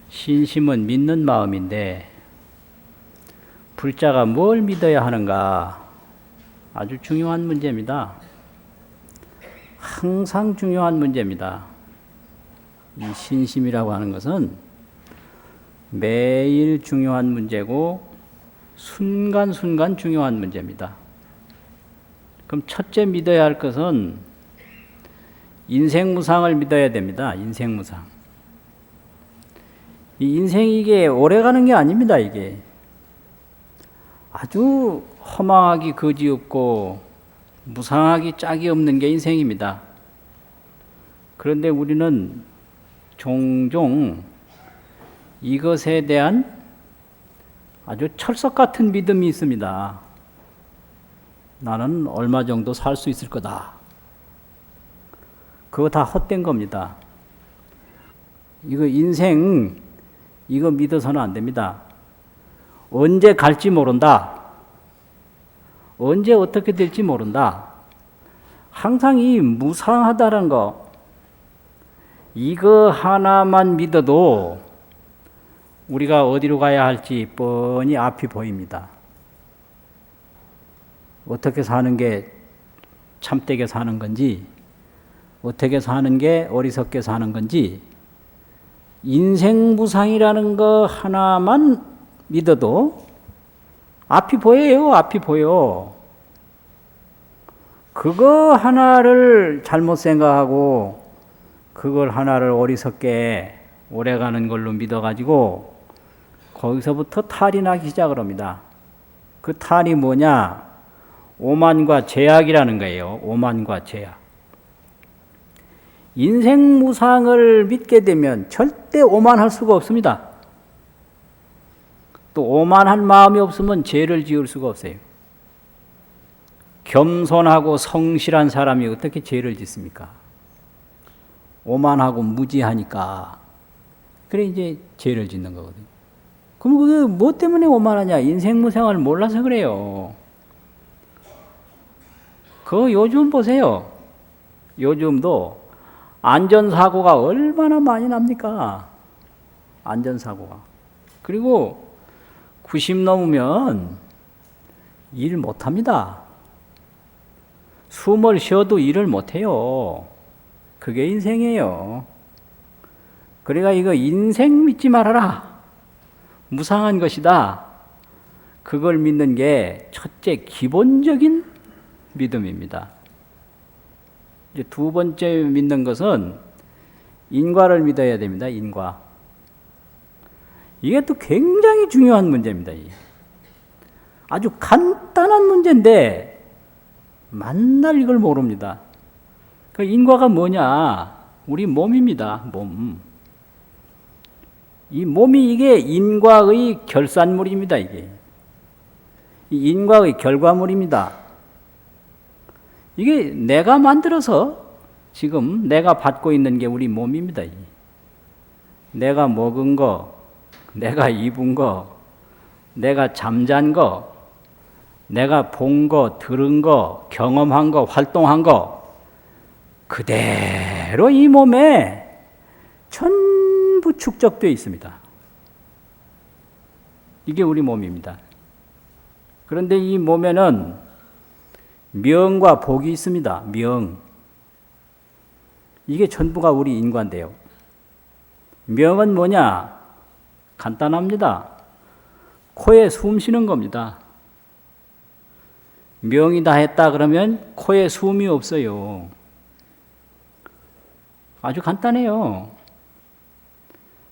신심은 믿는 마음인데 불자가 뭘 믿어야 하는가 아주 중요한 문제입니다. 항상 중요한 문제입니다. 이 신심이라고 하는 것은 매일 중요한 문제고 순간순간 중요한 문제입니다. 그럼 첫째 믿어야 할 것은 인생무상을 믿어야 됩니다. 인생무상. 이 인생이 이게 오래가는 게 아닙니다. 이게 아주 허망하기 거지없고 무상하기 짝이 없는 게 인생입니다. 그런데 우리는 종종 이것에 대한 아주 철석 같은 믿음이 있습니다. 나는 얼마 정도 살 수 있을 거다. 그거 다 헛된 겁니다. 이거 인생 이거 믿어서는 안 됩니다. 언제 갈지 모른다. 언제 어떻게 될지 모른다. 항상 이 무상하다는 거 이거 하나만 믿어도 우리가 어디로 가야 할지 뻔히 앞이 보입니다. 어떻게 사는 게 참되게 사는 건지 어떻게 사는 게 어리석게 사는 건지 인생무상이라는 거 하나만 믿어도 앞이 보여요. 앞이 보여. 그거 하나를 잘못 생각하고 그걸 하나를 어리석게 오래가는 걸로 믿어가지고 거기서부터 탈이 나기 시작을 합니다. 그 탈이 뭐냐? 오만과 죄악이라는 거예요. 오만과 죄악. 인생무상을 믿게 되면 절대 오만할 수가 없습니다. 또 오만한 마음이 없으면 죄를 지을 수가 없어요. 겸손하고 성실한 사람이 어떻게 죄를 짓습니까? 오만하고 무지하니까. 그래 이제 죄를 짓는 거거든요. 그럼 그게 뭐 때문에 오만하냐? 인생무상을 몰라서 그래요. 그 요즘 보세요. 요즘도 안전사고가 얼마나 많이 납니까? 안전사고가. 그리고 90 넘으면 일 못합니다. 숨을 쉬어도 일을 못해요. 그게 인생이에요. 그러니까 이거 인생 믿지 말아라. 무상한 것이다. 그걸 믿는 게 첫째 기본적인 믿음입니다. 이제 두 번째 믿는 것은 인과를 믿어야 됩니다. 인과. 이게 또 굉장히 중요한 문제입니다. 아주 간단한 문제인데 만날 이걸 모릅니다. 그 인과가 뭐냐? 우리 몸입니다. 몸. 이 몸이 이게 인과의 결산물입니다. 이게 이 인과의 결과물입니다. 이게 내가 만들어서 지금 내가 받고 있는 게 우리 몸입니다. 내가 먹은 거, 내가 입은 거, 내가 잠잔 거, 내가 본 거, 들은 거, 경험한 거, 활동한 거 그대로 이 몸에 전부 축적되어 있습니다. 이게 우리 몸입니다. 그런데 이 몸에는 명과 복이 있습니다. 명. 이게 전부가 우리 인과인데요. 명은 뭐냐? 간단합니다. 코에 숨 쉬는 겁니다. 명이 다 했다 그러면 코에 숨이 없어요. 아주 간단해요.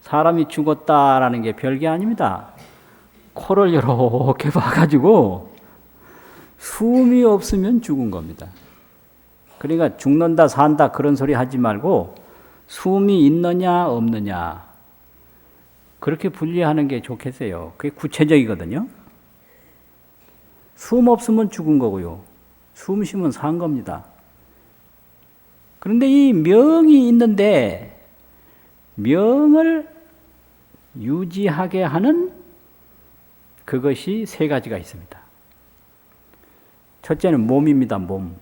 사람이 죽었다라는 게 별게 아닙니다. 코를 이렇게 봐가지고 숨이 없으면 죽은 겁니다. 그러니까 죽는다 산다 그런 소리 하지 말고 숨이 있느냐 없느냐 그렇게 분리하는 게 좋겠어요. 그게 구체적이거든요. 숨 없으면 죽은 거고요. 숨 쉬면 산 겁니다. 그런데 이 명이 있는데 명을 유지하게 하는 그것이 세 가지가 있습니다. 첫째는 몸입니다. 몸.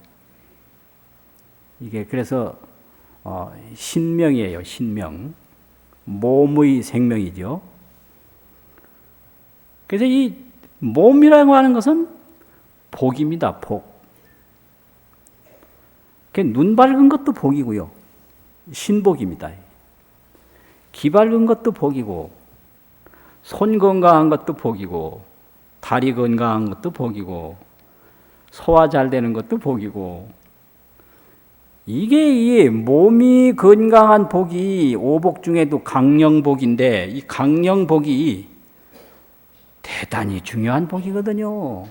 이게 그래서 신명이에요. 신명. 몸의 생명이죠. 그래서 이 몸이라고 하는 것은 복입니다. 복. 눈 밝은 것도 복이고요. 신복입니다. 귀 밝은 것도 복이고, 손 건강한 것도 복이고, 다리 건강한 것도 복이고, 소화 잘 되는 것도 복이고, 이게 이 몸이 건강한 복이 오복 중에도 강령복인데, 이 강령복이 대단히 중요한 복이거든요.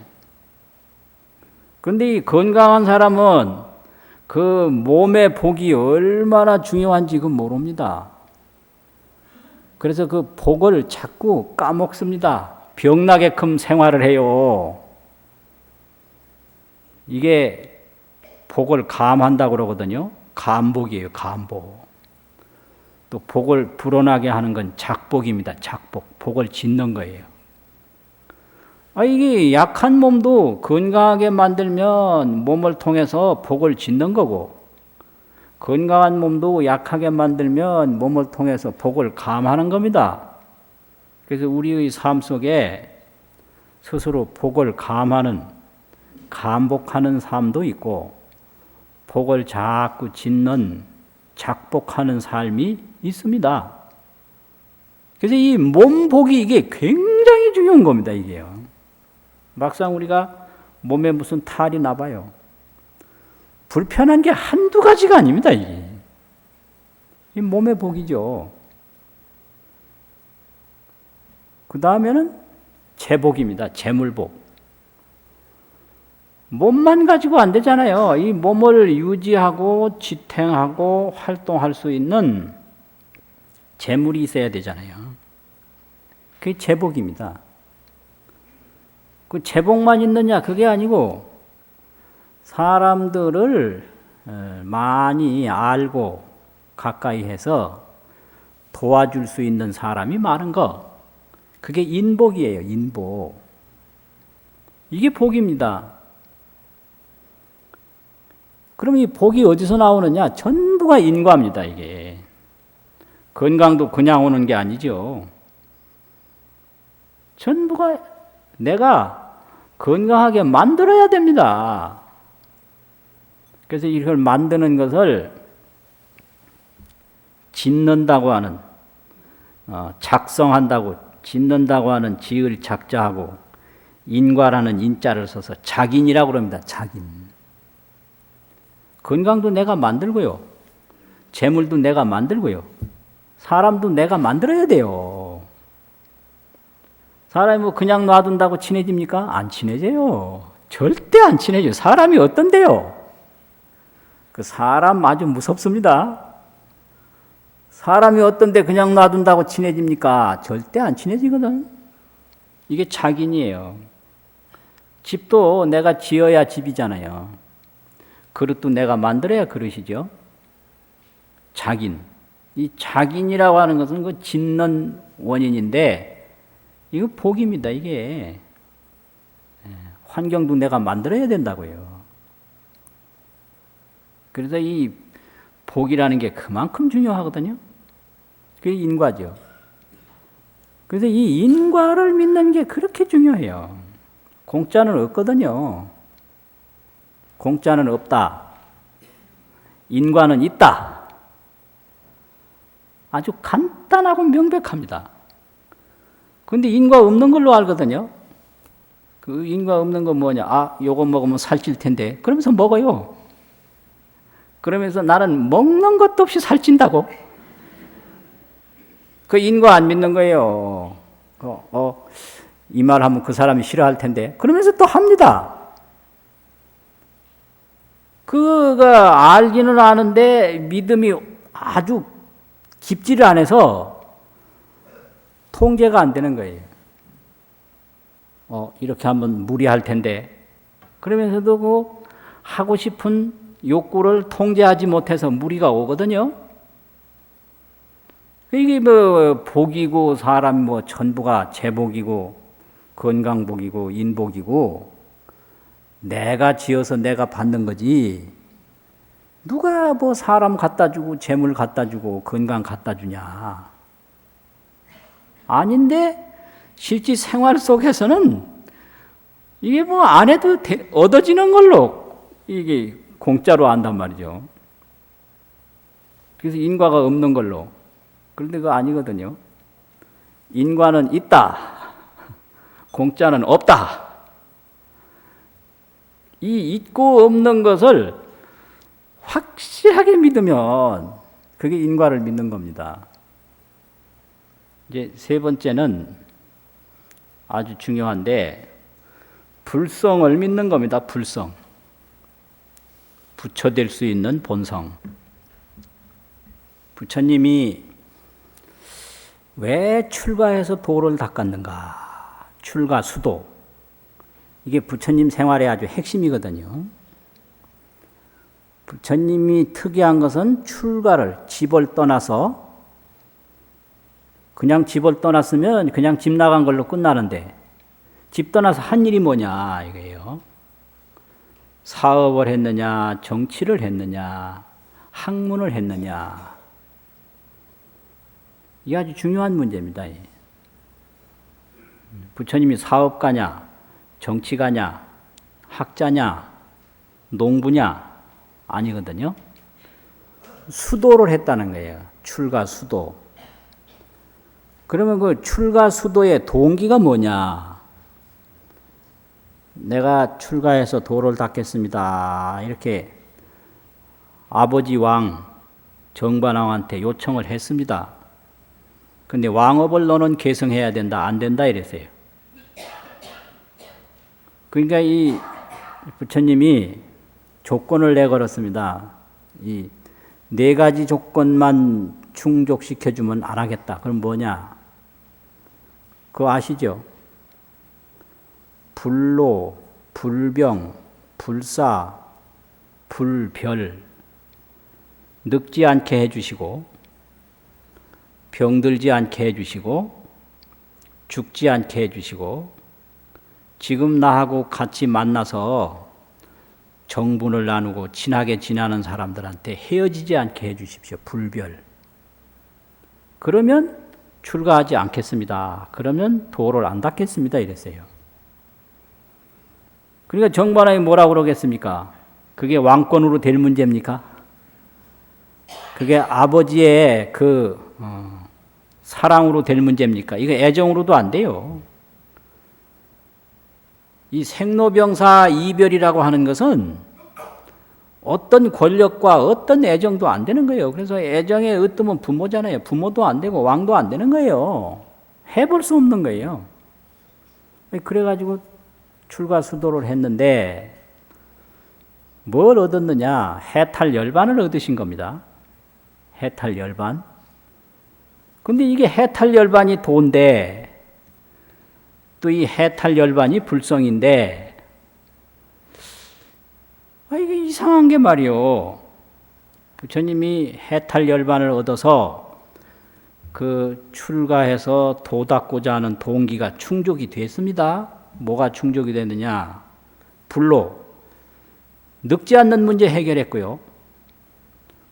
그런데 이 건강한 사람은 그 몸의 복이 얼마나 중요한지 그 모릅니다. 그래서 그 복을 자꾸 까먹습니다. 병나게끔 생활을 해요. 이게 복을 감한다고 그러거든요. 감복이에요. 감복. 또 복을 불어나게 하는 건 작복입니다. 작복. 복을 짓는 거예요. 이게 약한 몸도 건강하게 만들면 몸을 통해서 복을 짓는 거고, 건강한 몸도 약하게 만들면 몸을 통해서 복을 감하는 겁니다. 그래서 우리의 삶 속에 스스로 복을 감하는, 감복하는 삶도 있고, 복을 자꾸 짓는, 작복하는 삶이 있습니다. 그래서 이 몸복이 이게 굉장히 중요한 겁니다, 이게요. 막상 우리가 몸에 무슨 탈이 나봐요. 불편한 게 한두 가지가 아닙니다, 이게. 이 몸의 복이죠. 그 다음에는 재복입니다. 재물복. 몸만 가지고 안 되잖아요. 이 몸을 유지하고 지탱하고 활동할 수 있는 재물이 있어야 되잖아요. 그게 재복입니다. 그 재복만 있느냐 그게 아니고 사람들을 많이 알고 가까이 해서 도와줄 수 있는 사람이 많은 거, 그게 인복이에요. 인복. 이게 복입니다. 그럼 이 복이 어디서 나오느냐? 전부가 인과입니다. 이게 건강도 그냥 오는 게 아니죠. 전부가 내가 건강하게 만들어야 됩니다. 그래서 이걸 만드는 것을 짓는다고 하는, 작성한다고, 짓는다고 하는 지을 작자하고 인과라는 인자를 써서 작인이라고 그럽니다. 작인. 건강도 내가 만들고요. 재물도 내가 만들고요. 사람도 내가 만들어야 돼요. 사람이 뭐 그냥 놔둔다고 친해집니까? 안 친해져요. 절대 안 친해져요. 사람이 어떤데요? 그 사람 아주 무섭습니다. 사람이 어떤데 그냥 놔둔다고 친해집니까? 절대 안 친해지거든. 이게 착인이에요. 집도 내가 지어야 집이잖아요. 그릇도 내가 만들어야 그릇이죠. 착인. 이 착인이라고 하는 것은 그 짓는 원인인데, 이거 복입니다, 이게. 환경도 내가 만들어야 된다고요. 그래서 이 복이라는 게 그만큼 중요하거든요. 그게 인과죠. 그래서 이 인과를 믿는 게 그렇게 중요해요. 공짜는 없거든요. 공짜는 없다. 인과는 있다. 아주 간단하고 명백합니다. 근데 인과 없는 걸로 알거든요. 그 인과 없는 건 뭐냐? 요거 먹으면 살찔 텐데. 그러면서 먹어요. 그러면서 나는 먹는 것도 없이 살찐다고. 그 인과 안 믿는 거예요. 이 말 하면 그 사람이 싫어할 텐데. 그러면서 또 합니다. 그가 알기는 아는데 믿음이 아주 깊지를 않아서 통제가 안 되는 거예요. 이렇게 하면 무리할 텐데. 그러면서도 그 하고 싶은 욕구를 통제하지 못해서 무리가 오거든요. 이게 뭐 복이고 사람 뭐 전부가 재복이고 건강복이고 인복이고 내가 지어서 내가 받는 거지. 누가 뭐 사람 갖다 주고 재물 갖다 주고 건강 갖다 주냐. 아닌데 실제 생활 속에서는 이게 뭐 안 해도 얻어지는 걸로 이게 공짜로 안단 말이죠. 그래서 인과가 없는 걸로. 그런데 그거 아니거든요. 인과는 있다. 공짜는 없다. 이 있고 없는 것을 확실하게 믿으면 그게 인과를 믿는 겁니다. 이제 세 번째는 아주 중요한데 불성을 믿는 겁니다. 불성. 부처될 수 있는 본성. 부처님이 왜 출가해서 도를 닦았는가? 출가 수도. 이게 부처님 생활의 아주 핵심이거든요. 부처님이 특이한 것은 출가를, 집을 떠나서 그냥 집을 떠났으면 그냥 집 나간 걸로 끝나는데 집 떠나서 한 일이 뭐냐 이거예요. 사업을 했느냐, 정치를 했느냐, 학문을 했느냐. 이게 아주 중요한 문제입니다. 부처님이 사업가냐, 정치가냐, 학자냐, 농부냐 아니거든요. 수도를 했다는 거예요. 출가 수도. 그러면 그 출가 수도의 동기가 뭐냐? 내가 출가해서 도를 닦겠습니다. 이렇게 아버지 왕 정반왕한테 요청을 했습니다. 근데 왕업을 너는 계승해야 된다. 안 된다 이랬어요. 그러니까 이 부처님이 조건을 내걸었습니다. 이 네 가지 조건만 충족시켜주면 안 하겠다. 그럼 뭐냐? 그거 아시죠? 불로, 불병, 불사, 불별 늙지 않게 해주시고 병들지 않게 해주시고 죽지 않게 해주시고 지금 나하고 같이 만나서 정분을 나누고 친하게 지내는 사람들한테 헤어지지 않게 해주십시오. 불별. 그러면 출가하지 않겠습니다. 그러면 도를 안 닦겠습니다. 이랬어요. 그러니까 정반왕이 뭐라고 그러겠습니까? 그게 왕권으로 될 문제입니까? 그게 아버지의 사랑으로 될 문제입니까? 이거 애정으로도 안 돼요. 이 생로병사 이별이라고 하는 것은 어떤 권력과 어떤 애정도 안 되는 거예요. 그래서 애정의 으뜸은 부모잖아요. 부모도 안 되고 왕도 안 되는 거예요. 해볼 수 없는 거예요. 그래가지고 출가수도를 했는데 뭘 얻었느냐? 해탈열반을 얻으신 겁니다. 해탈열반. 근데 이게 해탈열반이 도인데 또 이 해탈열반이 불성인데 이게 이상한 게 말이요. 부처님이 해탈열반을 얻어서 그 출가해서 도 닦고자 하는 동기가 충족이 됐습니다. 뭐가 충족이 됐느냐? 불로 늙지 않는 문제 해결했고요.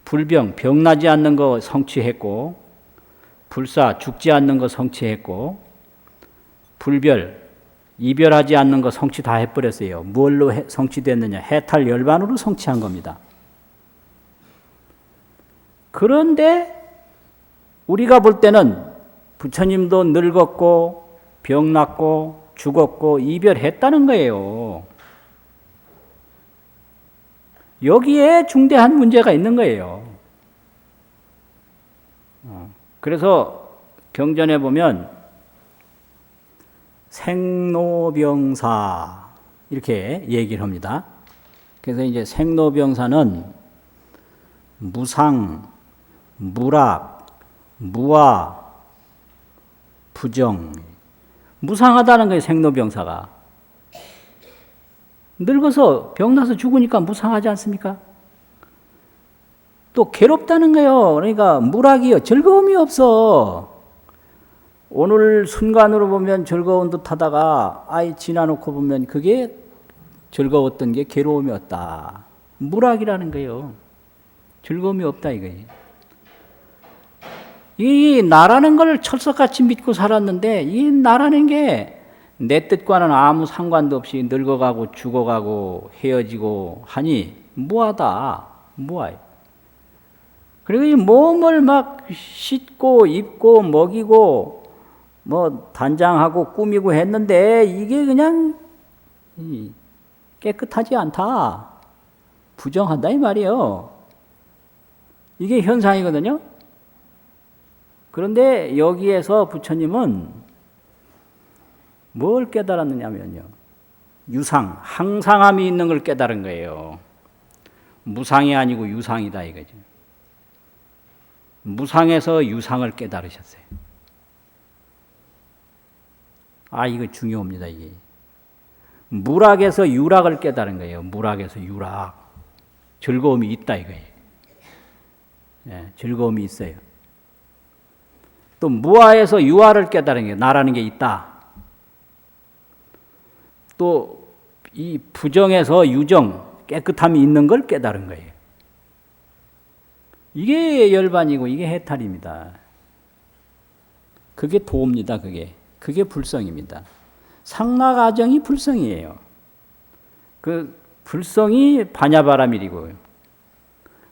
불병, 병나지 않는 거 성취했고, 불사, 죽지 않는 거 성취했고, 불별, 이별하지 않는 거 성취 다 해버렸어요. 뭘로 성취됐느냐? 해탈열반으로 성취한 겁니다. 그런데 우리가 볼 때는 부처님도 늙었고 병났고 죽었고 이별했다는 거예요. 여기에 중대한 문제가 있는 거예요. 그래서 경전에 보면 생로병사 이렇게 얘기를 합니다. 그래서 이제 생로병사는 무상, 무락, 무아, 부정. 무상하다는 거예요. 생로병사가. 늙어서 병나서 죽으니까 무상하지 않습니까? 또 괴롭다는 거예요. 그러니까 무락이요. 즐거움이 없어. 오늘 순간으로 보면 즐거운 듯 하다가 지나놓고 보면 그게 즐거웠던 게 괴로움이었다. 무락이라는 거예요. 즐거움이 없다 이거예요. 이 나라는 걸 철석같이 믿고 살았는데 이 나라는 게 내 뜻과는 아무 상관도 없이 늙어가고 죽어가고 헤어지고 하니 무하다. 무하요. 그리고 이 몸을 막 씻고 입고 먹이고 뭐 단장하고 꾸미고 했는데 이게 그냥 깨끗하지 않다. 부정한다 이 말이에요. 이게 현상이거든요. 그런데 여기에서 부처님은 뭘 깨달았느냐면요. 유상, 항상함이 있는 걸 깨달은 거예요. 무상이 아니고 유상이다 이거죠. 무상에서 유상을 깨달으셨어요. 아, 이거 중요합니다, 이게. 무락에서 유락을 깨달은 거예요. 무락에서 유락. 즐거움이 있다 이거예요. 예, 즐거움이 있어요. 또 무아에서 유아를 깨달은 게 나라는 게 있다. 또 이 부정에서 유정, 깨끗함이 있는 걸 깨달은 거예요. 이게 열반이고 이게 해탈입니다. 그게 도입니다. 그게 불성입니다. 상락아정이 불성이에요. 그 불성이 반야바라밀이고요.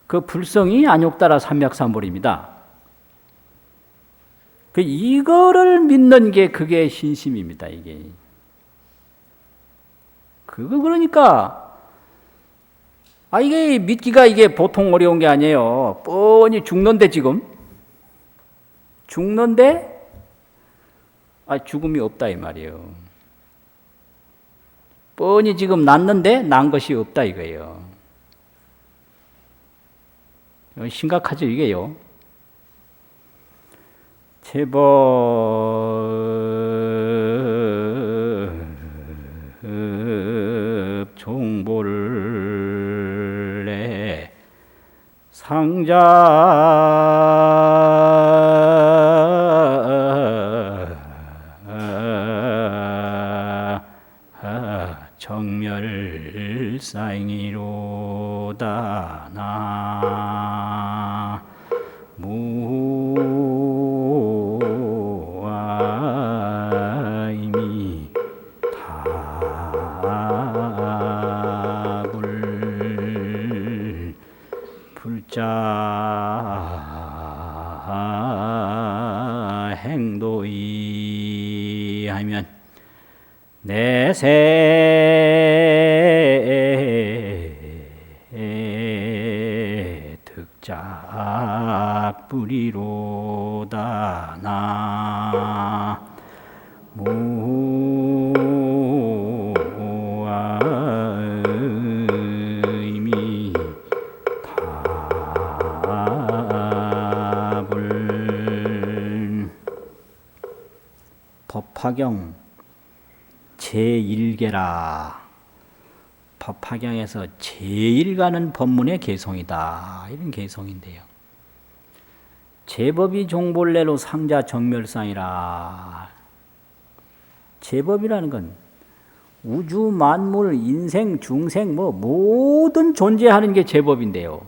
그 불성이 안욕따라 삼맥삼볼입니다. 이거를 믿는 게 그게 신심입니다. 이게. 그러니까 이게 믿기가 이게 보통 어려운 게 아니에요. 뻔히 죽는데 지금 죽는데 죽음이 없다 이 말이에요. 뻔히 지금 났는데 난 것이 없다 이거예요. 심각하죠 이게요. 제법 종볼래 상자 정멸사잉이로다 나 무아이미 답을 불자 행도이 하면 내세 득작 뿌리로다 나 무아의미 답을 법화경 제1계라. 법화경에서 제일 가는 법문의 개성이다. 이런 개성인데요. 제법이 종본래로 상자 정멸상이라. 제법이라는 건 우주 만물 인생 중생 모든 존재하는 게 제법인데요.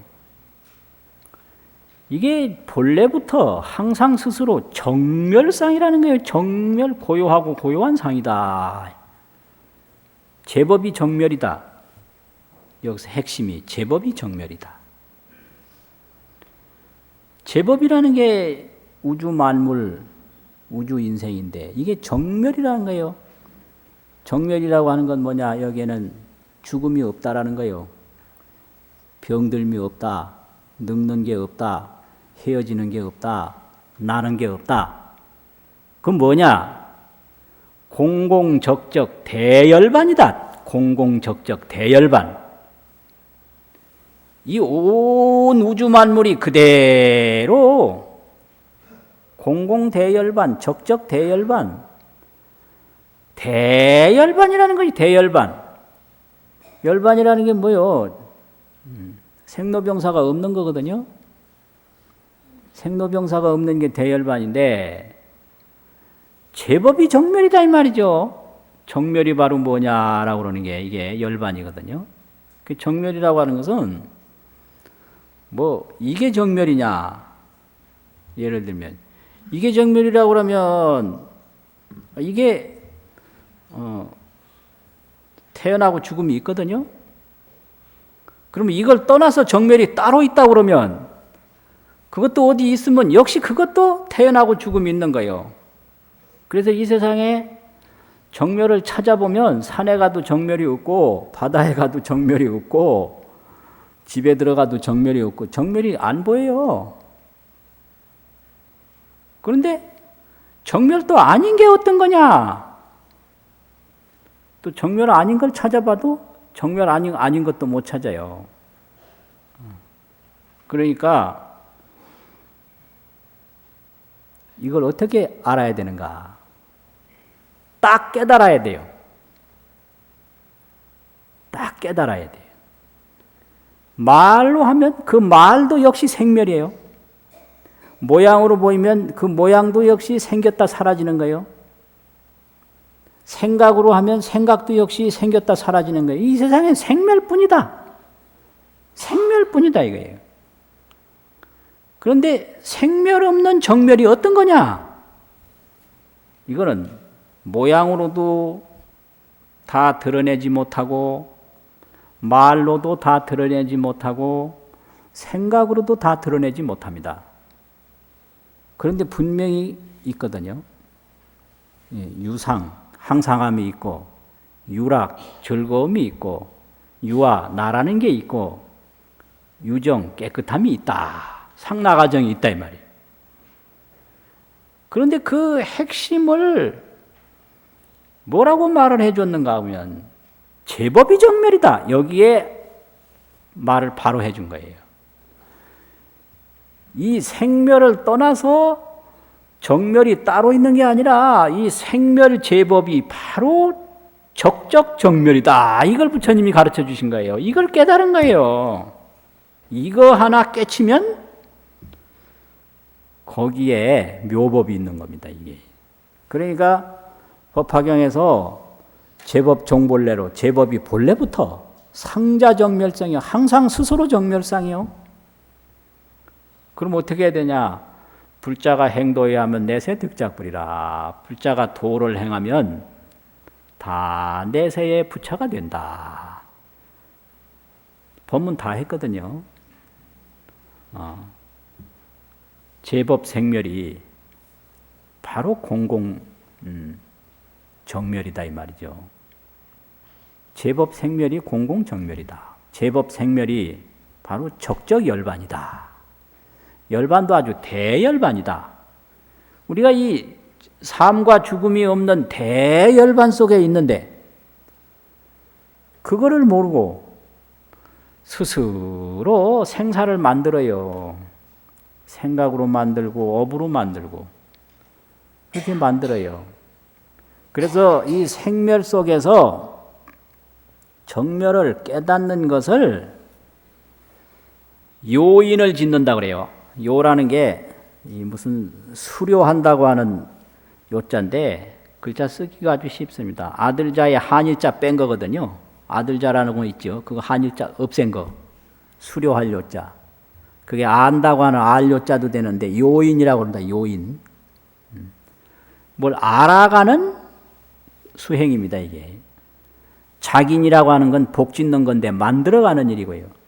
이게 본래부터 항상 스스로 정멸상이라는 거예요. 정멸 고요하고 고요한 상이다. 제법이 정멸이다. 여기서 핵심이 제법이 정멸이다. 제법이라는 게 우주 만물, 우주 인생인데 이게 정멸이라는 거예요. 정멸이라고 하는 건 뭐냐? 여기에는 죽음이 없다라는 거예요. 병들미 없다. 늙는 게 없다. 헤어지는 게 없다. 나는 게 없다. 그건 뭐냐? 공공적적 대열반이다. 공공적적 대열반. 이 온 우주 만물이 그대로 공공대열반, 적적대열반, 대열반이라는 것이 대열반. 열반이라는 게 뭐요? 생로병사가 없는 거거든요. 생로병사가 없는 게 대열반인데 제법이 정멸이다 이 말이죠. 정멸이 바로 뭐냐라고 그러는 게 이게 열반이거든요. 그 정멸이라고 하는 것은 이게 정멸이냐? 예를 들면 이게 정멸이라고 그러면 이게 태어나고 죽음이 있거든요. 그러면 이걸 떠나서 정멸이 따로 있다고 그러면 그것도 어디 있으면 역시 그것도 태어나고 죽음이 있는 거예요. 그래서 이 세상에 정멸을 찾아보면 산에 가도 정멸이 없고 바다에 가도 정멸이 없고 집에 들어가도 정멸이 없고 정멸이 안 보여요. 그런데 정멸도 아닌 게 어떤 거냐? 또 정멸 아닌 걸 찾아봐도 정멸 아닌 것도 못 찾아요. 그러니까 이걸 어떻게 알아야 되는가? 딱 깨달아야 돼요. 딱 깨달아야 돼요. 말로 하면 그 말도 역시 생멸이에요. 모양으로 보이면 그 모양도 역시 생겼다 사라지는 거예요. 생각으로 하면 생각도 역시 생겼다 사라지는 거예요. 이 세상엔 생멸뿐이다. 생멸뿐이다 이거예요. 그런데 생멸 없는 정멸이 어떤 거냐? 이거는 모양으로도 다 드러내지 못하고 말로도 다 드러내지 못하고 생각으로도 다 드러내지 못합니다. 그런데 분명히 있거든요. 유상, 항상함이 있고 유락, 즐거움이 있고 유아, 나라는 게 있고 유정, 깨끗함이 있다. 상나가정이 있다 이 말이에요. 그런데 그 핵심을 뭐라고 말을 해줬는가 하면 제법이 정멸이다. 여기에 말을 바로 해준 거예요. 이 생멸을 떠나서 정멸이 따로 있는 게 아니라 이 생멸 제법이 바로 적적 정멸이다. 이걸 부처님이 가르쳐 주신 거예요. 이걸 깨달은 거예요. 이거 하나 깨치면 거기에 묘법이 있는 겁니다. 이게. 그러니까 법화경에서 제법 종본래로 제법이 본래부터 상자 정멸성이요. 항상 스스로 정멸상이요. 그럼 어떻게 해야 되냐? 불자가 행도해야 하면 내세 득작불이라. 불자가 도를 행하면 다 내세의 부처가 된다. 법문 다 했거든요. 제법 생멸이 바로 공공 정멸이다 이 말이죠. 제법 생멸이 공공 정멸이다. 제법 생멸이 바로 적적 열반이다. 열반도 아주 대열반이다. 우리가 이 삶과 죽음이 없는 대열반 속에 있는데 그거를 모르고 스스로 생사를 만들어요. 생각으로 만들고 업으로 만들고 그렇게 만들어요. 그래서 이 생멸 속에서 정멸을 깨닫는 것을 요인을 짓는다 그래요. 요라는 게 무슨 수료한다고 하는 요자인데 글자 쓰기가 아주 쉽습니다. 아들자에 한일자 뺀 거거든요. 아들자라는 거 있죠. 그거 한일자 없앤 거. 수료할 요자. 그게 안다고 하는 알요자도 되는데 요인이라고 합니다. 요인. 뭘 알아가는 수행입니다. 이게. 작인이라고 하는 건 복 짓는 건데 만들어가는 일이고요.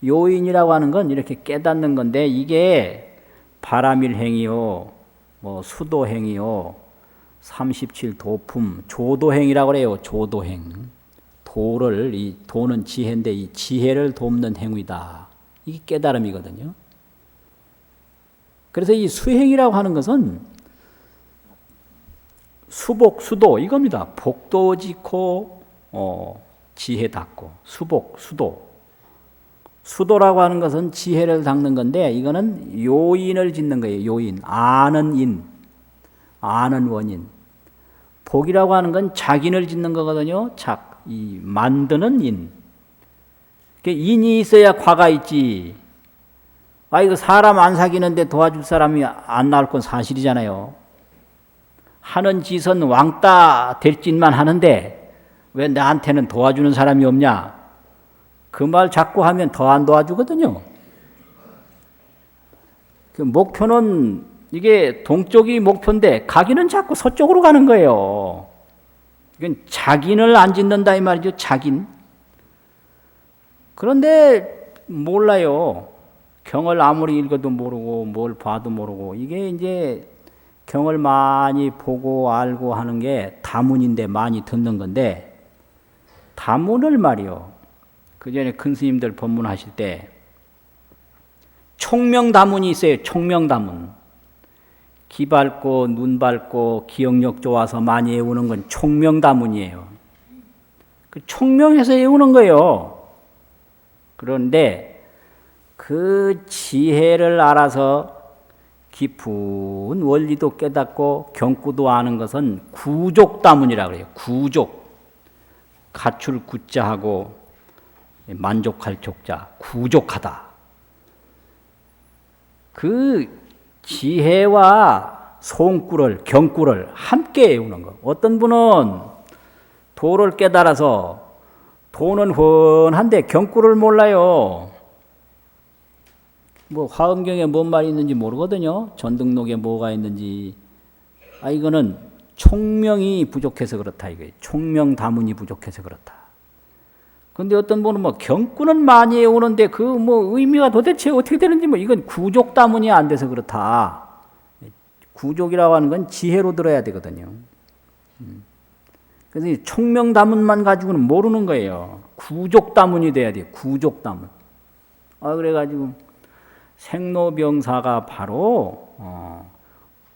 요인이라고 하는 건 이렇게 깨닫는 건데 이게 바라밀행이요, 뭐 수도행이요, 37도품, 조도행이라고 그래요. 조도행. 도를, 이 도는 지혜인데 이 지혜를 돕는 행위다. 이게 깨달음이거든요. 그래서 이 수행이라고 하는 것은 수복, 수도 이겁니다. 복도 짓고 지혜 닦고 수복, 수도. 수도라고 하는 것은 지혜를 닦는 건데 이거는 요인을 짓는 거예요. 요인. 아는 인, 아는 원인. 복이라고 하는 건 작인을 짓는 거거든요. 이 만드는 인. 인이 있어야 과가 있지. 이거 사람 안 사귀는데 도와줄 사람이 안 나올 건 사실이잖아요. 하는 짓은 왕따 될 짓만 하는데 왜 나한테는 도와주는 사람이 없냐? 그 말 자꾸 하면 더 안 도와주거든요. 그 목표는 이게 동쪽이 목표인데 가기는 자꾸 서쪽으로 가는 거예요. 이건 작인을 안 짓는다 이 말이죠. 작인. 그런데 몰라요. 경을 아무리 읽어도 모르고 뭘 봐도 모르고 이게 이제 경을 많이 보고 알고 하는 게 다문인데 많이 듣는 건데 다문을 말이요. 그 전에 큰 스님들 법문하실 때 총명다문이 있어요. 총명다문. 귀 밝고 눈 밝고 기억력 좋아서 많이 외우는 건 총명다문이에요. 그 총명해서 외우는 거예요. 그런데 그 지혜를 알아서 깊은 원리도 깨닫고 경구도 아는 것은 구족다문이라고 그래요. 구족. 갖출 구자하고 만족할 족자. 구족하다. 그 지혜와 송구를, 경구를 함께 외우는 거. 어떤 분은 도를 깨달아서 도는 훤한데 경구를 몰라요. 뭐 화엄경에 뭔 말이 있는지 모르거든요. 전등록에 뭐가 있는지. 이거는 총명이 부족해서 그렇다 이거예요. 총명다문이 부족해서 그렇다. 근데 어떤 분은 뭐 경구는 많이 외우는데 그 뭐 의미가 도대체 어떻게 되는지 뭐 이건 구족다문이 안 돼서 그렇다. 구족이라고 하는 건 지혜로 들어야 되거든요. 그래서 총명다문만 가지고는 모르는 거예요. 구족다문이 돼야 돼요. 구족다문. 그래가지고 생로병사가 바로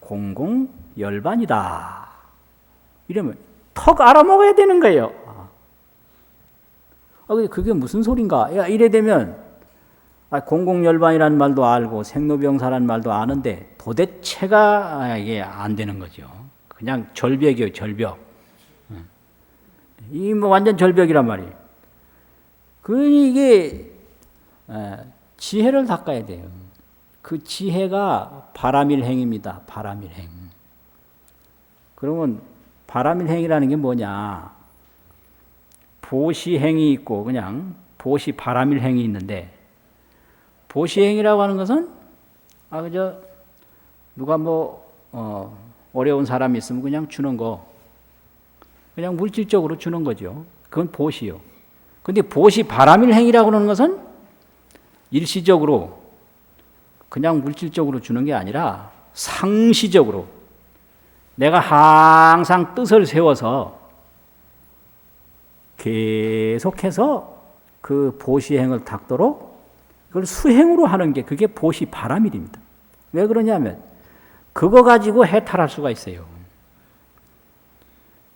공공열반이다. 이러면 턱 알아먹어야 되는 거예요. 그게 무슨 소린가? 이래 되면 공공열반이라는 말도 알고 생로병사라는 말도 아는데 도대체가 이게 안 되는 거죠. 그냥 절벽이에요. 절벽. 이 뭐 완전 절벽이란 말이에요. 이게 지혜를 닦아야 돼요. 그 지혜가 바라밀행입니다. 바라밀행. 그러면 바라밀행이라는 게 뭐냐? 보시행이 있고 그냥 보시 바라밀행이 있는데 보시행이라고 하는 것은 그저 누가 뭐 어려운 사람이 있으면 그냥 주는 거 그냥 물질적으로 주는 거죠. 그건 보시요. 근데 보시 바라밀행이라고 하는 것은 일시적으로 그냥 물질적으로 주는 게 아니라 상시적으로 내가 항상 뜻을 세워서 계속해서 그 보시행을 닦도록 그걸 수행으로 하는 게 그게 보시 바라밀입니다. 왜 그러냐면 그거 가지고 해탈할 수가 있어요.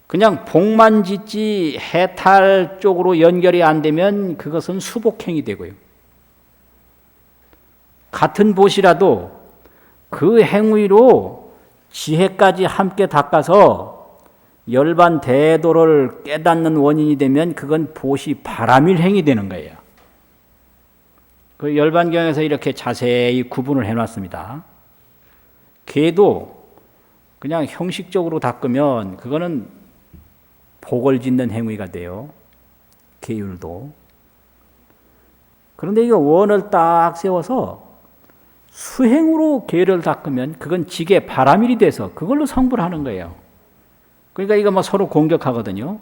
그냥 복만 짓지 해탈 쪽으로 연결이 안 되면 그것은 수복행이 되고요. 같은 보시라도 그 행위로 지혜까지 함께 닦아서 열반 대도를 깨닫는 원인이 되면 그건 보시 바라밀행이 되는 거예요. 그 열반경에서 이렇게 자세히 구분을 해놨습니다. 개도 그냥 형식적으로 닦으면 그거는 복을 짓는 행위가 돼요. 계율도. 그런데 이거 원을 딱 세워서 수행으로 계를 닦으면 그건 지게 바라밀이 돼서 그걸로 성불 하는 거예요. 그러니까 이거 뭐 서로 공격하거든요.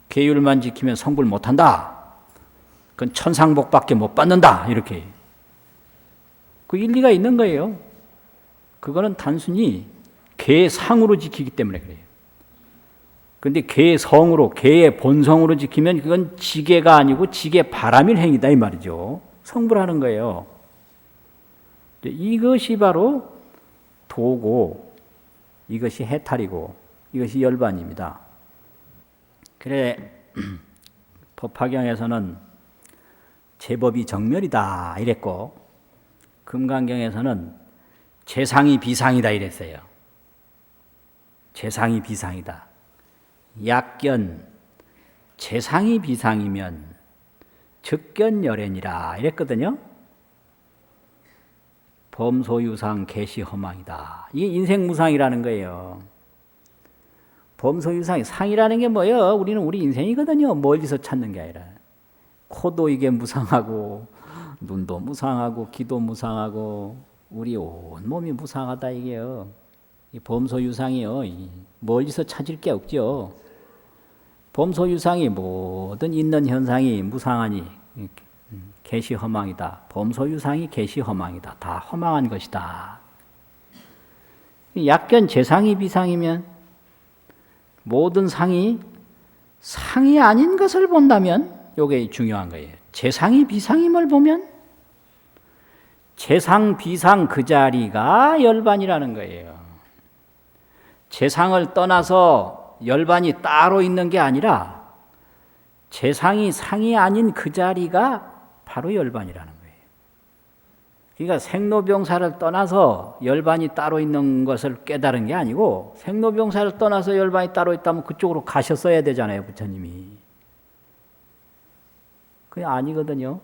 계율만 지키면 성불 못한다. 그건 천상복밖에 못 받는다. 이렇게. 그 일리가 있는 거예요. 그거는 단순히 계상으로 지키기 때문에 그래요. 그런데 계성으로, 계의 본성으로 지키면 그건 지계가 아니고 지계 바라밀 행위다 이 말이죠. 성불하는 거예요. 이것이 바로 도고, 이것이 해탈이고, 이것이 열반입니다. 그래 법화경에서는 제법이 정멸이다 이랬고 금강경에서는 재상이 비상이다 이랬어요. 재상이 비상이다. 약견 재상이 비상이면 즉견열애니라 이랬거든요. 범소유상 개시허망이다. 이게 인생무상이라는 거예요. 범소유상, 상이라는 게 뭐예요? 우리는 우리 인생이거든요. 멀리서 찾는 게 아니라. 코도 이게 무상하고, 눈도 무상하고, 귀도 무상하고, 우리 온 몸이 무상하다 이게요. 이 범소유상이요. 멀리서 찾을 게 없죠. 범소유상이 모든 있는 현상이 무상하니 계시허망이다. 범소유상이 계시허망이다. 다 허망한 것이다. 약견 재상이 비상이면 모든 상이 아닌 것을 본다면 이게 중요한 거예요. 재상이 비상임을 보면 재상 비상 그 자리가 열반이라는 거예요. 재상을 떠나서 열반이 따로 있는 게 아니라 재상이 상이 아닌 그 자리가 바로 열반이라는 거예요. 그러니까 생로병사를 떠나서 열반이 따로 있는 것을 깨달은 게 아니고 생로병사를 떠나서 열반이 따로 있다면 그쪽으로 가셨어야 되잖아요, 부처님이. 그게 아니거든요.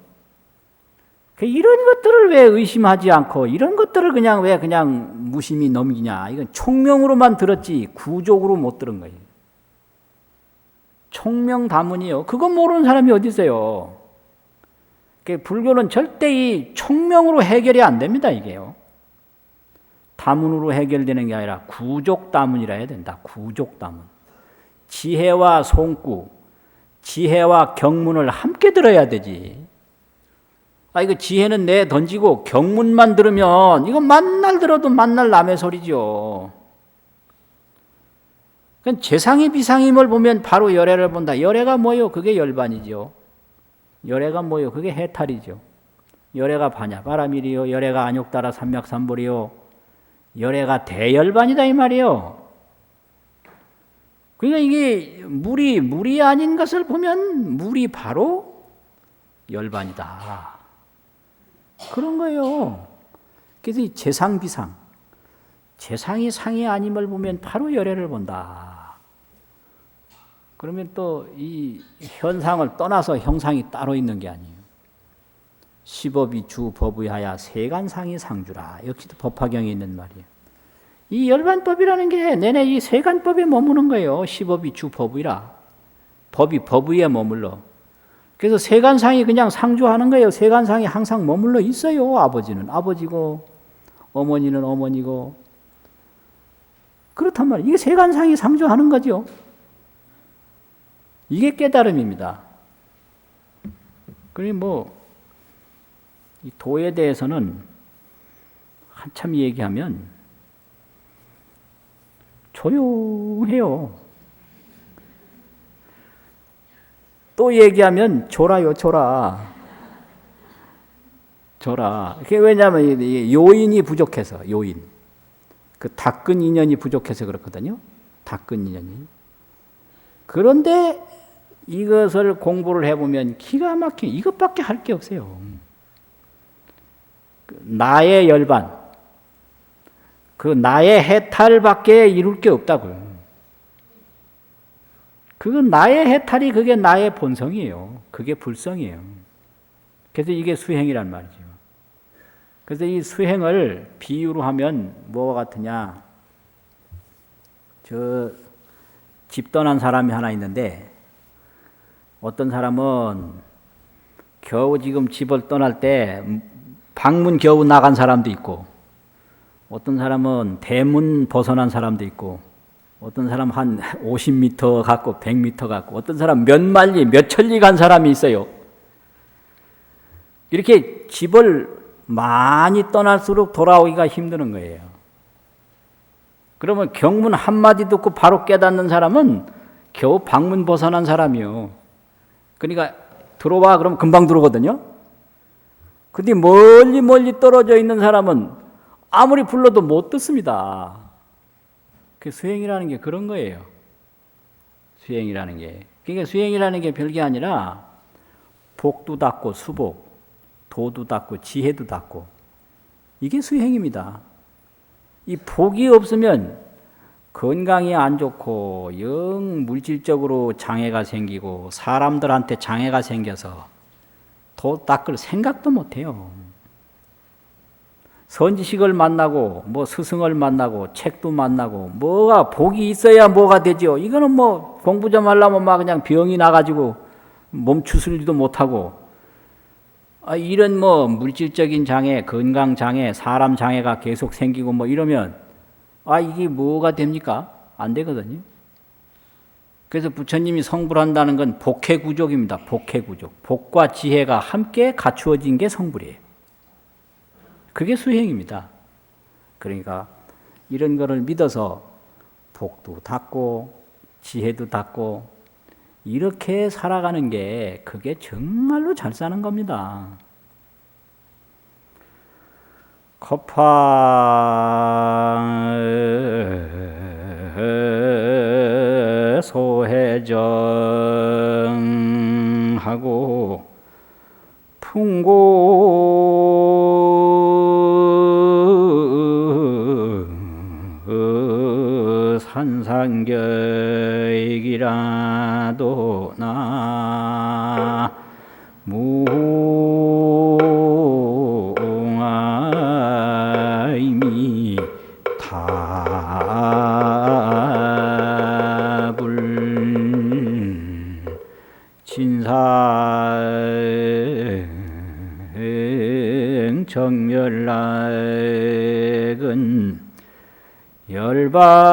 이런 것들을 왜 의심하지 않고 이런 것들을 왜 그냥 무심히 넘기냐. 이건 총명으로만 들었지 구족으로 못 들은 거예요. 총명다문이요. 그거 모르는 사람이 어디 있어요. 불교는 절대 이 총명으로 해결이 안 됩니다. 이게요. 다문으로 해결되는 게 아니라 구족다문이라 해야 된다. 구족다문. 지혜와 송구, 지혜와 경문을 함께 들어야 되지. 이거 지혜는 내 던지고 경문만 들으면 이거 만날 들어도 만날 남의 소리죠. 재상이 비상임을 보면 바로 열애를 본다. 열애가 뭐요? 그게 열반이죠. 열애가 뭐요? 그게 해탈이죠. 열애가 바냐바라밀이요. 열애가 안욕따라 삼맥삼불이요. 열애가 대열반이다 이 말이요. 그러니까 이게 물이 아닌 것을 보면 물이 바로 열반이다. 그런 거예요. 그래서 이 재상 비상, 재상이 상이 아님을 보면 바로 열애를 본다. 그러면 또 이 현상을 떠나서 형상이 따로 있는 게 아니에요. 시법이 주 법의하야 세간상이 상주라. 역시도 법화경에 있는 말이에요. 이 열반법이라는 게 내내 이 세간법에 머무는 거예요. 시법이 주 법의라. 법이 법의에 머물러. 그래서 세간상이 그냥 상주하는 거예요. 세간상이 항상 머물러 있어요. 아버지는 아버지고 어머니는 어머니고. 그렇단 말이에요. 이게 세간상이 상주하는 거죠. 이게 깨달음입니다. 그리고 이 도에 대해서는 한참 얘기하면 조용해요. 또 얘기하면 졸아요, 졸아. 그게 왜냐하면 요인이 부족해서, 요인. 그 닦은 인연이 부족해서 그렇거든요. 닦은 인연이. 그런데 이것을 공부를 해보면 기가 막히게 이것밖에 할 게 없어요. 나의 열반, 그 나의 해탈밖에 이룰 게 없다고요. 그건 나의 해탈이 그게 나의 본성이에요. 그게 불성이에요. 그래서 이게 수행이란 말이죠. 그래서 이 수행을 비유로 하면 뭐와 같으냐. 집 떠난 사람이 하나 있는데 어떤 사람은 겨우 지금 집을 떠날 때 방문 겨우 나간 사람도 있고 어떤 사람은 대문 벗어난 사람도 있고 어떤 사람 한 50m 갔고 100m 갔고 어떤 사람 몇 만리 몇 천리 간 사람이 있어요. 이렇게 집을 많이 떠날수록 돌아오기가 힘드는 거예요. 그러면 경문 한마디 듣고 바로 깨닫는 사람은 겨우 방문 벗어난 사람이요. 그러니까 들어와 그러면 금방 들어오거든요. 근데 멀리 떨어져 있는 사람은 아무리 불러도 못 듣습니다. 그 수행이라는 게 그런 거예요. 수행이라는 게. 그러니까 수행이라는 게 별게 아니라 복도 닦고 수복, 도도 닦고 지혜도 닦고 이게 수행입니다. 이 복이 없으면 건강이 안 좋고 영 물질적으로 장애가 생기고 사람들한테 장애가 생겨서 도 닦을 생각도 못해요. 선지식을 만나고 스승을 만나고 책도 만나고 뭐가 복이 있어야 뭐가 되죠. 이거는 공부 좀 하려면 그냥 병이 나가지고 몸 추스리지도 못하고 이런 뭐 물질적인 장애, 건강 장애, 사람 장애가 계속 생기고 뭐 이러면 이게 뭐가 됩니까? 안 되거든요. 그래서 부처님이 성불한다는 건 복해구족입니다. 복해구족. 복과 지혜가 함께 갖추어진 게 성불이에요. 그게 수행입니다. 그러니까 이런 거를 믿어서 복도 닦고 지혜도 닦고 이렇게 살아가는 게 그게 정말로 잘 사는 겁니다. 거파 소해정하고 풍고 산상격이라도 나 무아이미 답을 진상 정멸락은 열반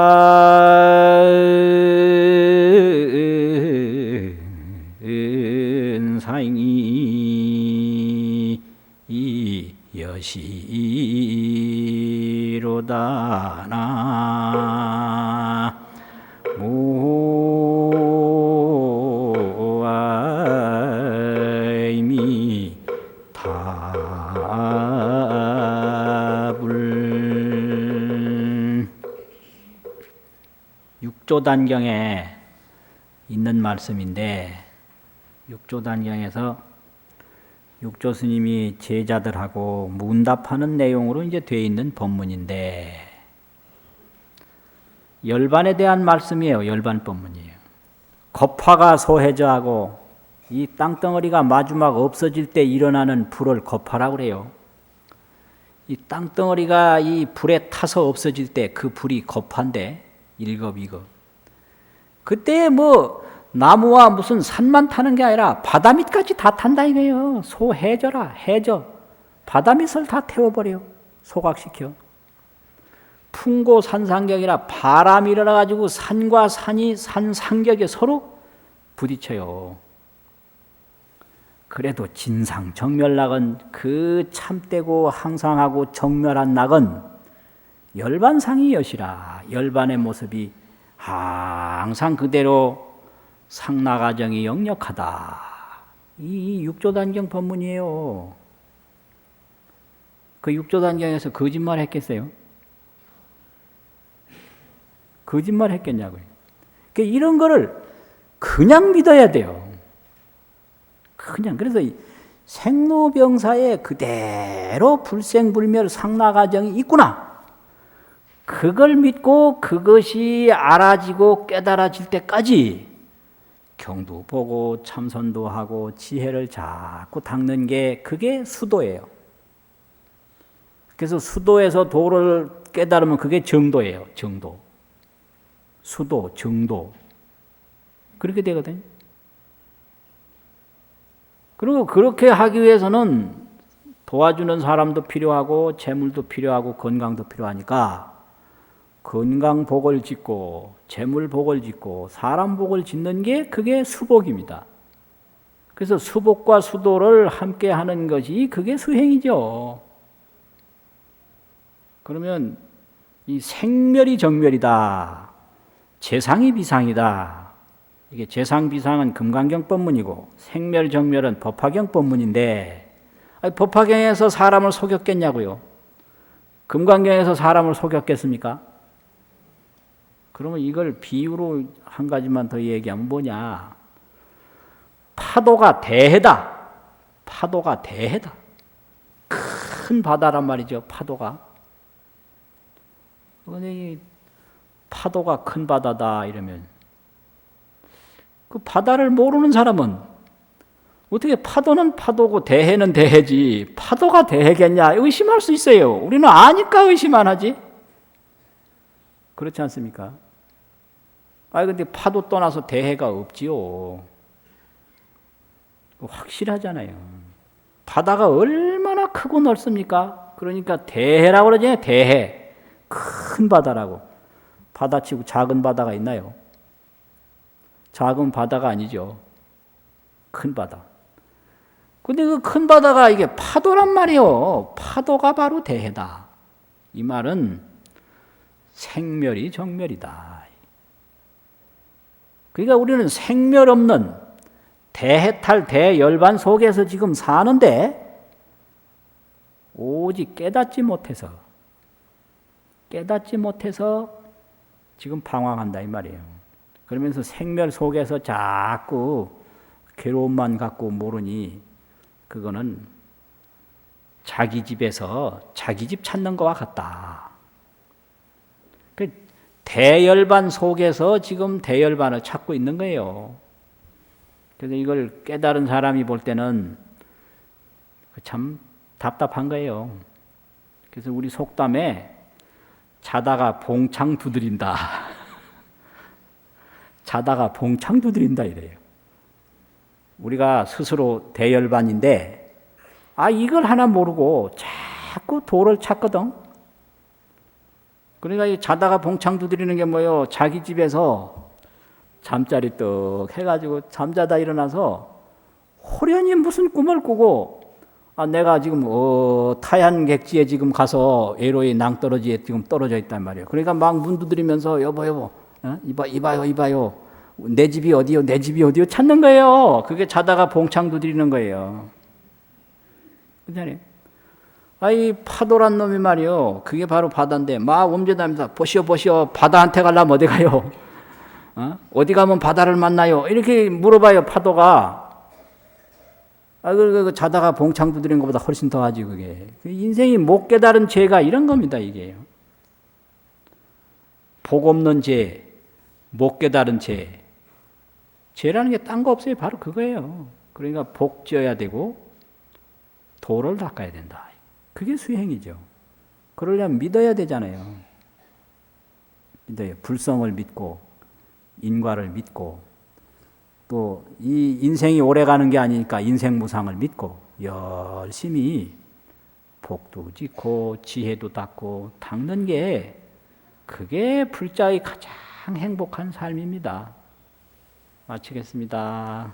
사잉이 여시로다 나 무아이미 답을 육조단경에 있는 말씀인데 육조단경에서 육조 스님이 제자들하고 문답하는 내용으로 이제 되어 있는 법문인데 열반에 대한 말씀이에요. 열반 법문이에요. 겁화가 소해저하고 이 땅덩어리가 마지막 없어질 때 일어나는 불을 겁화라고 그래요. 이 땅덩어리가 이 불에 타서 없어질 때 그 불이 겁화인데 1급, 2급. 그때 뭐 나무와 무슨 산만 타는 게 아니라 바다 밑까지 다 탄다 이거예요. 소해저라, 해저. 바다 밑을 다 태워버려요. 소각시켜. 풍고 산상격이라 바람이 일어나가지고 산과 산이 산상격에 서로 부딪혀요. 그래도 진상 정멸락은 그 참되고 항상하고 정멸한 낙은 열반상이 여시라. 열반의 모습이 항상 그대로 상나가정이 역력하다. 이 육조단경 법문이에요. 그 육조단경에서 거짓말 했겠어요? 거짓말 했겠냐고요. 그러니까 이런 거를 그냥 믿어야 돼요. 그냥. 그래서 생로병사에 그대로 불생불멸 상나가정이 있구나. 그걸 믿고 그것이 알아지고 깨달아질 때까지 경도 보고 참선도 하고 지혜를 자꾸 닦는 게 그게 수도예요. 그래서 수도에서 도를 깨달으면 그게 정도예요. 정도. 수도, 정도. 그렇게 되거든요. 그리고 그렇게 하기 위해서는 도와주는 사람도 필요하고 재물도 필요하고 건강도 필요하니까 건강복을 짓고 재물복을 짓고 사람복을 짓는 게 그게 수복입니다. 그래서 수복과 수도를 함께 하는 것이 그게 수행이죠. 그러면 이 생멸이 정멸이다. 재상이 비상이다. 이게 재상 비상은 금강경 법문이고 생멸 정멸은 법화경 법문인데 법화경에서 사람을 속였겠냐고요. 금강경에서 사람을 속였겠습니까? 그러면 이걸 비유로 한 가지만 더 얘기하면 뭐냐. 파도가 대해다. 파도가 대해다. 큰 바다란 말이죠. 파도가. 그런데 파도가 큰 바다다 이러면 그 바다를 모르는 사람은 어떻게 파도는 파도고 대해는 대해지 파도가 대해겠냐 의심할 수 있어요. 우리는 아니까 의심 안 하지. 그렇지 않습니까? 근데 파도 떠나서 대해가 없지요. 확실하잖아요. 바다가 얼마나 크고 넓습니까? 그러니까 대해라고 그러잖아요. 대해. 큰 바다라고. 바다치고 작은 바다가 있나요? 작은 바다가 아니죠. 큰 바다. 근데 그 큰 바다가 이게 파도란 말이요. 파도가 바로 대해다. 이 말은 생멸이 정멸이다. 그러니까 우리는 생멸 없는 대해탈 대열반 속에서 지금 사는데 오직 깨닫지 못해서 지금 방황한다 이 말이에요. 그러면서 생멸 속에서 자꾸 괴로움만 갖고 모르니 그거는 자기 집에서 자기 집 찾는 것과 같다. 그 대열반 속에서 지금 대열반을 찾고 있는 거예요. 그래서 이걸 깨달은 사람이 볼 때는 참 답답한 거예요. 그래서 우리 속담에 자다가 봉창 두드린다. 자다가 봉창 두드린다 이래요. 우리가 스스로 대열반인데 이걸 하나 모르고 자꾸 도를 찾거든. 그러니까 이 자다가 봉창 두드리는 게 뭐예요? 자기 집에서 잠자리 떡 해가지고 잠자다 일어나서 호련히 무슨 꿈을 꾸고 내가 지금 타얀 객지에 지금 가서 애로의 낭떠러지에 지금 떨어져 있단 말이에요. 그러니까 막 문 두드리면서 여보 이봐요 내 집이 어디요 찾는 거예요. 그게 자다가 봉창 두드리는 거예요. 그렇잖아요. 이 파도란 놈이 말이요. 그게 바로 바다인데 막 움직여다니면서 보시오 바다한테 가려면 어디 가요? 어디 가면 바다를 만나요? 이렇게 물어봐요 파도가. 그 자다가 봉창 두드리는 것보다 훨씬 더 하지 그게. 인생이 못 깨달은 죄가 이런 겁니다 이게요. 복 없는 죄, 못 깨달은 죄. 죄라는 게 딴 거 없어요. 바로 그거예요. 그러니까 복 지어야 되고 도를 닦아야 된다. 그게 수행이죠. 그러려면 믿어야 되잖아요. 믿어요. 불성을 믿고 인과를 믿고 또 이 인생이 오래 가는 게 아니니까 인생 무상을 믿고 열심히 복도 짓고 지혜도 닦고 닦는 게 그게 불자의 가장 행복한 삶입니다. 마치겠습니다.